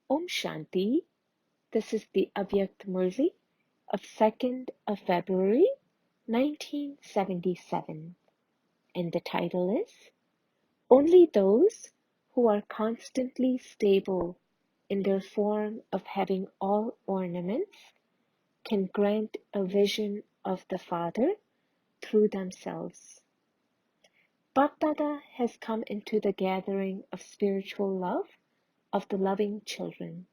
Om Shanti. This is the Avyakt Murli of 2nd of February 1977, and the title is Only Those who are constantly stable in their form of having all ornaments can grant a vision of the Father through themselves. Bapdada has come into the gathering of spiritual love of the loving children.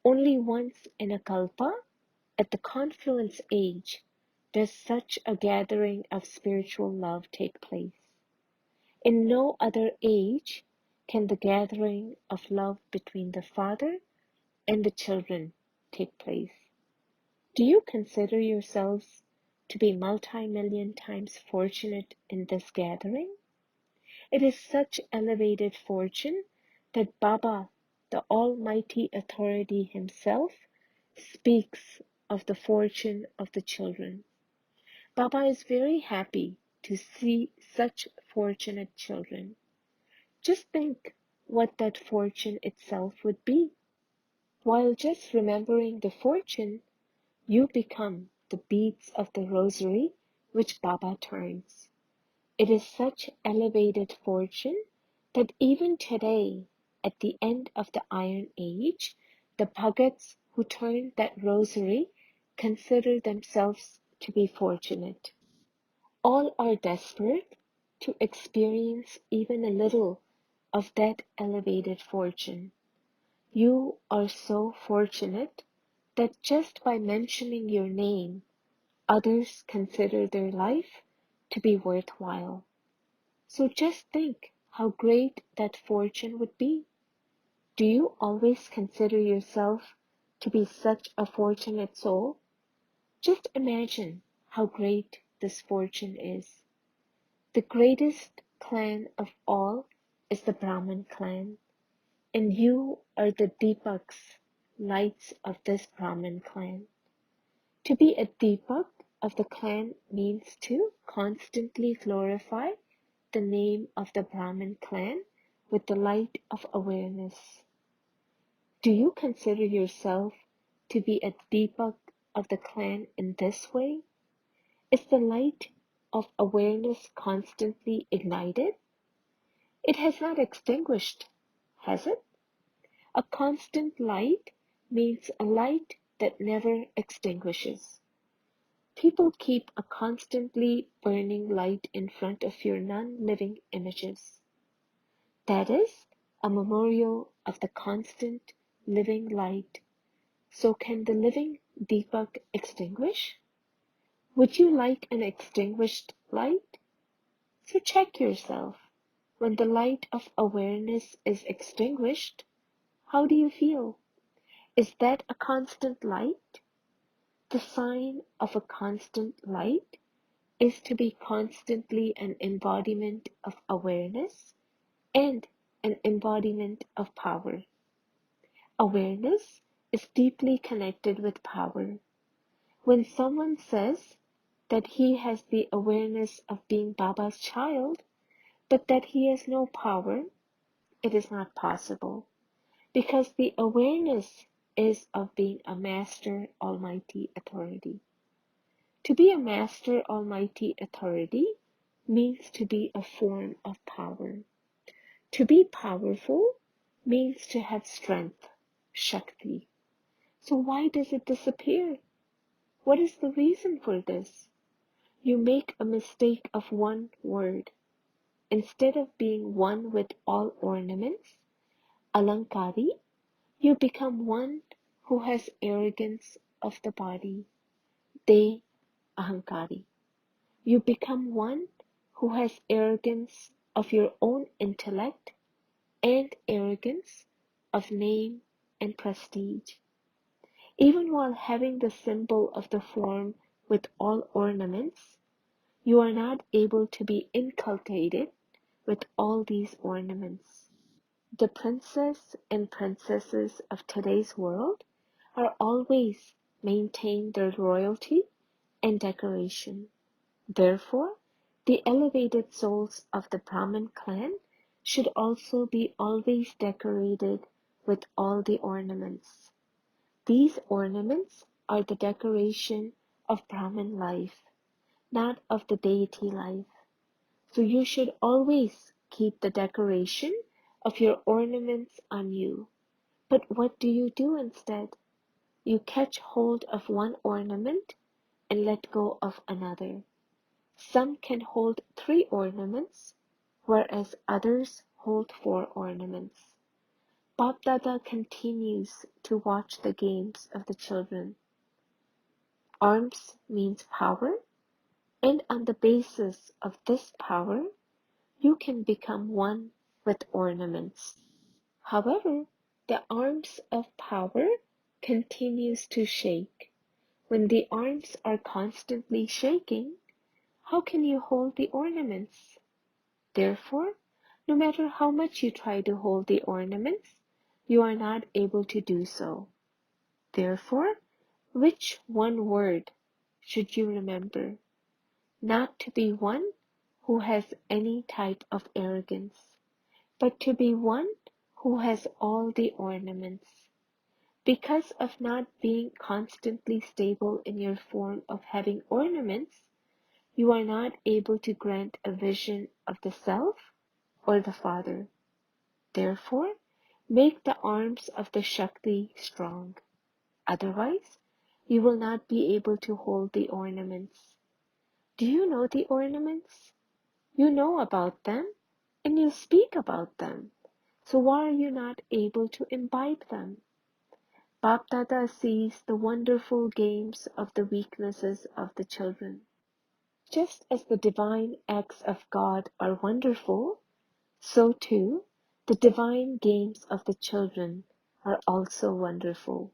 Only once in a kalpa, at the confluence age, does such a gathering of spiritual love take place. In no other age can the gathering of love between the Father and the children take place. Do you consider yourselves to be multi-million times fortunate in this gathering? It is such elevated fortune that Baba, the Almighty Authority Himself, speaks of the fortune of the children. Baba is very happy to see such fortunate children. Just think what that fortune itself would be. While just remembering the fortune, you become the beads of the rosary which Baba turns. It is such elevated fortune that even today, at the end of the Iron Age, the bhagats who turn that rosary consider themselves to be fortunate. All are desperate to experience even a little of that elevated fortune. You are so fortunate that just by mentioning your name, others consider their life to be worthwhile. So just think how great that fortune would be. Do you always consider yourself to be such a fortunate soul? Just imagine how great this fortune is. The greatest clan of all is the Brahmin clan, and you are the deepaks, lights of this Brahmin clan. To be a deepak of the clan means to constantly glorify the name of the Brahmin clan with the light of awareness. Do you consider yourself to be a deepak of the clan in this way? Is the light of awareness constantly ignited? It has not extinguished, has it? A constant light means a light that never extinguishes. People keep a constantly burning light in front of your non-living images. That is a memorial of the constant living light. So can the living deepak extinguish? Would you like an extinguished light? So check yourself. When the light of awareness is extinguished, how do you feel? Is that a constant light? The sign of a constant light is to be constantly an embodiment of awareness and an embodiment of power. Awareness is deeply connected with power. When someone says that he has the awareness of being Baba's child, but that he has no power, it is not possible, because the awareness is of being a Master Almighty Authority. To be a Master Almighty Authority means to be a form of power. To be powerful means to have strength, Shakti. So why does it disappear? What is the reason for this? You make a mistake of one word. Instead of being one with all ornaments, Alankari, you become one who has arrogance of the body, De Ahankari. You become one who has arrogance of your own intellect and arrogance of name and prestige. Even while having the symbol of the form with all ornaments, you are not able to be inculcated with all these ornaments. The princes and princesses of today's world are always maintain their royalty and decoration. Therefore, the elevated souls of the Brahmin clan should also be always decorated with all the ornaments. These ornaments are the decoration of Brahmin life, not of the deity life. So you should always keep the decoration of your ornaments on you. But what do you do instead? You catch hold of one ornament and let go of another. Some can hold 3 ornaments, whereas others hold 4 ornaments. Bap Dada continues to watch the games of the children. Arms means power, and on the basis of this power, you can become one with ornaments. However, the arms of power continues to shake. When the arms are constantly shaking, how can you hold the ornaments? Therefore, no matter how much you try to hold the ornaments, you are not able to do so. Therefore, which one word should you remember? Not to be one who has any type of arrogance, but to be one who has all the ornaments. Because of not being constantly stable in your form of having ornaments, you are not able to grant a vision of the self or the Father. Therefore, make the arms of the Shakti strong. Otherwise, you will not be able to hold the ornaments. Do you know the ornaments? You know about them, and you speak about them. So why are you not able to imbibe them? Bap Dada sees the wonderful games of the weaknesses of the children. Just as the divine acts of God are wonderful, so too the divine games of the children are also wonderful.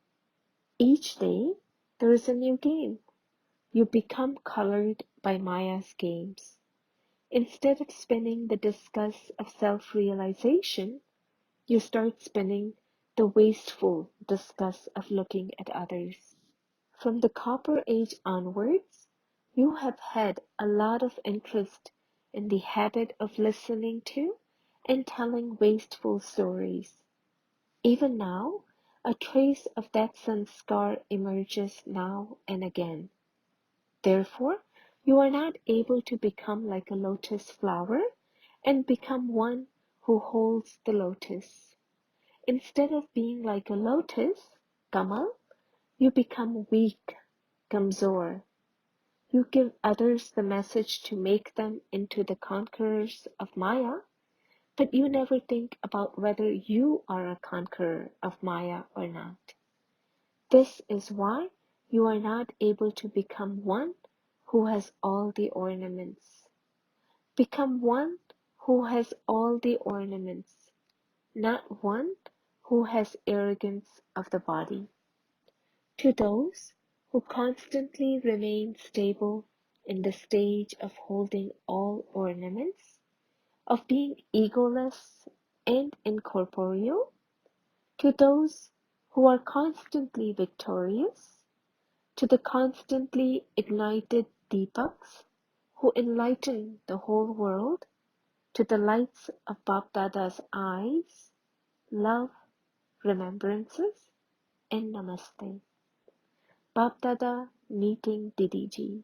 Each day there is a new game. You become colored by Maya's games. Instead of spinning the discus of self-realization, you start spinning the wasteful disgust of looking at others. From the Copper Age onwards, you have had a lot of interest in the habit of listening to and telling wasteful stories. Even now, a trace of that sanskar emerges now and again. Therefore, you are not able to become like a lotus flower and become one who holds the lotus. Instead of being like a lotus, Kamal, you become weak, Kamzor. You give others the message to make them into the conquerors of Maya, but you never think about whether you are a conqueror of Maya or not. This is why you are not able to become one who has all the ornaments. Become one who has all the ornaments, not one who has arrogance of the body. To those who constantly remain stable in the stage of holding all ornaments, of being egoless and incorporeal, to those who are constantly victorious, to the constantly ignited deepaks who enlighten the whole world, to the lights of Bap Dada's eyes, love, remembrances, and namaste. Bap Dada meeting Didiji.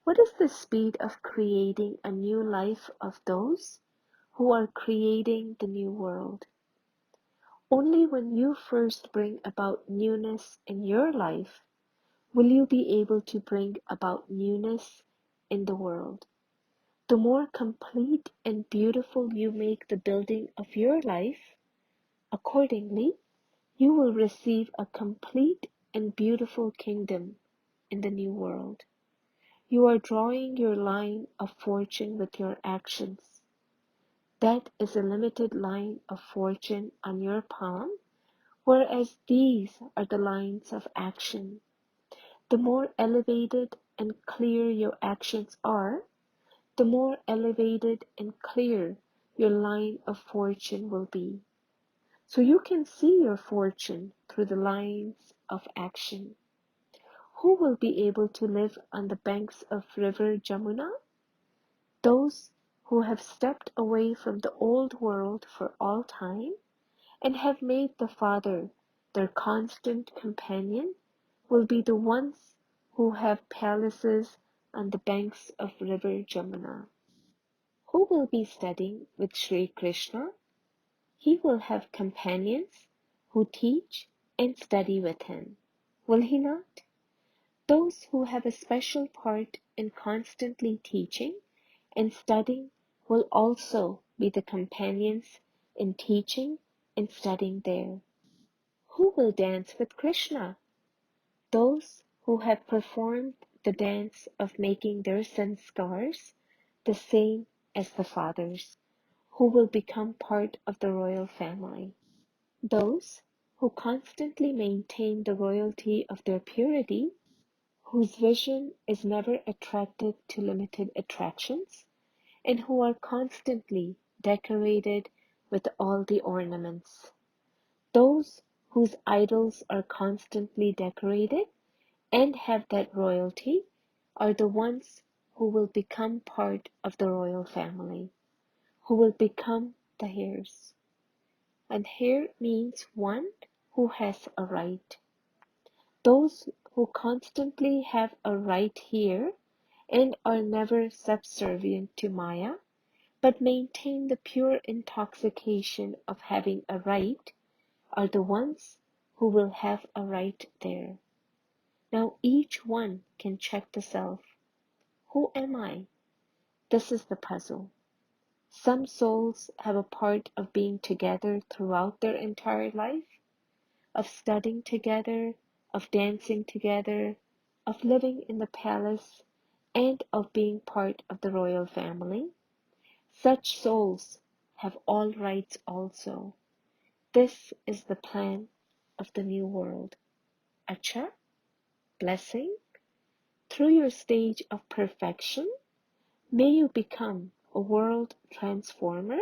What is the speed of creating a new life of those who are creating the new world? Only when you first bring about newness in your life will you be able to bring about newness in the world. The more complete and beautiful you make the building of your life, accordingly, you will receive a complete and beautiful kingdom in the new world. You are drawing your line of fortune with your actions. That is a limited line of fortune on your palm, whereas these are the lines of action. The more elevated and clear your actions are, the more elevated and clear your line of fortune will be. So you can see your fortune through the lines of action. Who will be able to live on the banks of river Jamuna? Those who have stepped away from the old world for all time and have made the Father their constant companion will be the ones who have palaces on the banks of river Jamuna. Who will be studying with Sri Krishna? He will have companions who teach and study with him. Will he not? Those who have a special part in constantly teaching and studying will also be the companions in teaching and studying there. Who will dance with Krishna? Those who have performed the dance of making their sanskars the same as the fathers, who will become part of the royal family. Those who constantly maintain the royalty of their purity, whose vision is never attracted to limited attractions, and who are constantly decorated with all the ornaments. Those whose idols are constantly decorated and have that royalty are the ones who will become part of the royal family, who will become the heirs. And heir means one who has a right. Those who constantly have a right here and are never subservient to Maya, but maintain the pure intoxication of having a right, are the ones who will have a right there. Now each one can check the self. Who am I? This is the puzzle. Some souls have a part of being together throughout their entire life, of studying together, of dancing together, of living in the palace, and of being part of the royal family. Such souls have all rights also. This is the plan of the new world. Acha, blessing, through your stage of perfection, may you become a world transformer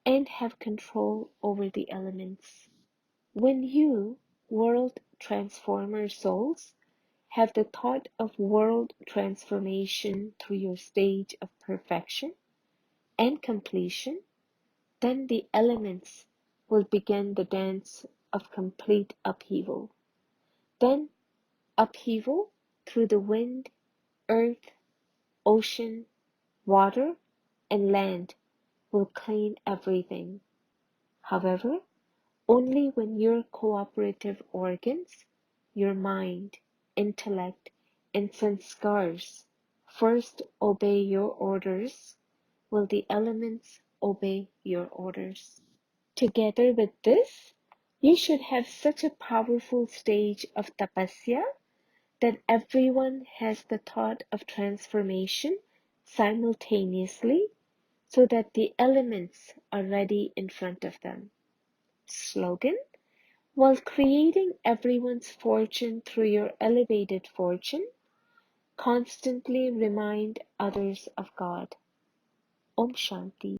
and have control over the elements. When you, world transformer souls, have the thought of world transformation through your stage of perfection and completion, then the elements will begin the dance of complete upheaval. Then upheaval through the wind, earth, ocean, water, and land will clean everything. However, only when your cooperative organs, your mind, intellect, and sanskars first obey your orders, will the elements obey your orders. Together with this, you should have such a powerful stage of tapasya that everyone has the thought of transformation simultaneously so that the elements are ready in front of them. Slogan: while creating everyone's fortune through your elevated fortune, constantly remind others of God. Om Shanti.